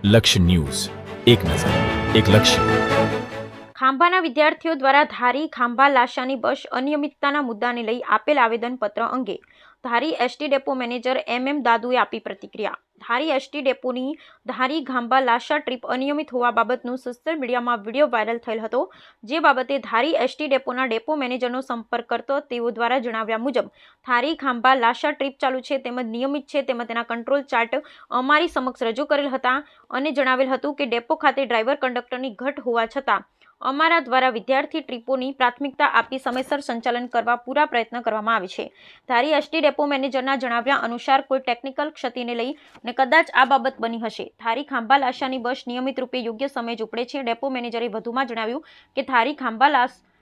લક્ષ્ય ન્યૂઝ, એક નજર, એક લક્ષ્ય. ખાંભાના વિદ્યાર્થીઓ દ્વારા ધારી ખાંભા લાસાની બસ અનિયમિતતાના મુદ્દાને લઈ આપેલ આવેદનપત્ર અંગે ધારી એસટી ડેપો મેનેજર એમ દાદુએ આપી પ્રતિક્રિયા. ધારી એસટી ડેપોની ધારી ખાંભા લાસા ટ્રીપ અનિયમિત હોવા બાબતનું સોશિયલ મીડિયામાં વિડીયો વાયરલ થયેલ હતો. જે બાબતે ધારી એસટી ડેપોના ડેપો મેનેજરનો સંપર્ક કરતો તેઓ દ્વારા જણાવ્યા મુજબ ધારી ખાંભા લાસા ટ્રીપ ચાલુ છે તેમજ નિયમિત છે તેમજ તેના કંટ્રોલ ચાર્ટ અમારી સમક્ષ રજૂ કરેલ હતા અને જણાવેલ હતું કે ડેપો ખાતે ડ્રાઈવર કંડક્ટરની ઘટ હોવા છતાં અમારા દ્વારા વિદ્યાર્થી ટ્રીપોની પ્રાથમિકતા આપી સમયસર સંચાલન કરવા પૂરા પ્રયત્ન કરવામાં આવે છે. ધારી એસટી ડેપો મેનેજરના જણાવ્યા અનુસાર કોઈ ટેકનિકલ ક્ષતિને લઈ ને કદાચ આ બાબત બની હશે. ધારી ખાંભા લાસાની બસ નિયમિત રૂપે યોગ્ય સમયે જ ઉપડે છે. ડેપો મેનેજરે વધુમાં જણાવ્યું કે ધારી ખાંભા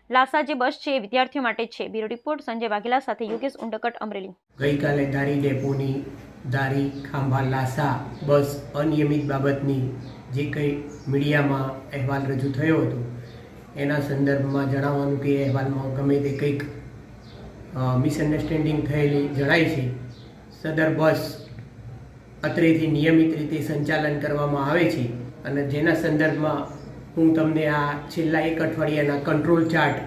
લાસા જે બસ છે એ વિદ્યાર્થીઓ માટે જ છે. બ્યુરો રિપોર્ટ સંજય વાઘેલા સાથે યોગેશ ઉંડકટ, અમરેલી. ગઈકાલે ધારી ડેપોની ધારી ખાંભા લાસા બસ અનિયમિત બાબતની જે કંઈ મીડિયામાં અહેવાલ રજૂ થયો હતો એના સંદર્ભમાં જણાવવાનું કે અહેવાલમાં ગમે તે કંઈક મિસઅન્ડરસ્ટેન્ડિંગ થયેલી જણાય છે. સદર બસ અત્રેથી નિયમિત રીતે સંચાલન કરવામાં આવે છે અને જેના સંદર્ભમાં હું તમને આ છેલ્લા એક અઠવાડિયાના કંટ્રોલ ચાર્ટ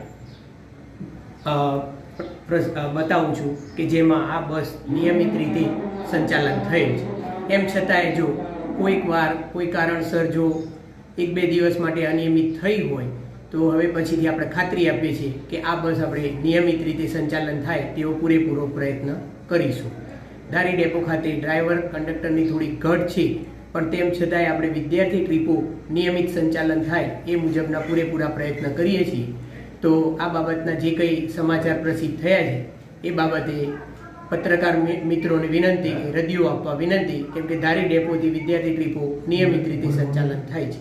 બતાવું છું કે જેમાં આ બસ નિયમિત રીતે સંચાલન થયેલ છે. એમ છતાંય જો કોઈક વાર કોઈ કારણસર જો 1-2 દિવસ માટે અનિયમિત થઈ હોય તો હવે પછીથી આપણે ખાતરી આપીએ છીએ કે આ બસ આપણે નિયમિત રીતે સંચાલન થાય તેવો પૂરેપૂરો પ્રયત્ન કરીશું. ધારી ડેપો ખાતે ડ્રાઈવર કંડક્ટરની થોડી ઘટ છે પણ તેમ છતાંય આપણે વિદ્યાર્થી ટ્રીપો નિયમિત સંચાલન થાય એ મુજબના પૂરેપૂરા પ્રયત્ન કરીએ છીએ. તો આ બાબતના જે કંઈ સમાચાર પ્રસિદ્ધ થયા છે એ બાબતે પત્રકાર મિત્રોને વિનંતી, રદિયો આપવા વિનંતી, કેમ કે ધારી ડેપોથી વિદ્યાર્થી ટ્રીપો નિયમિત રીતે સંચાલન થાય છે.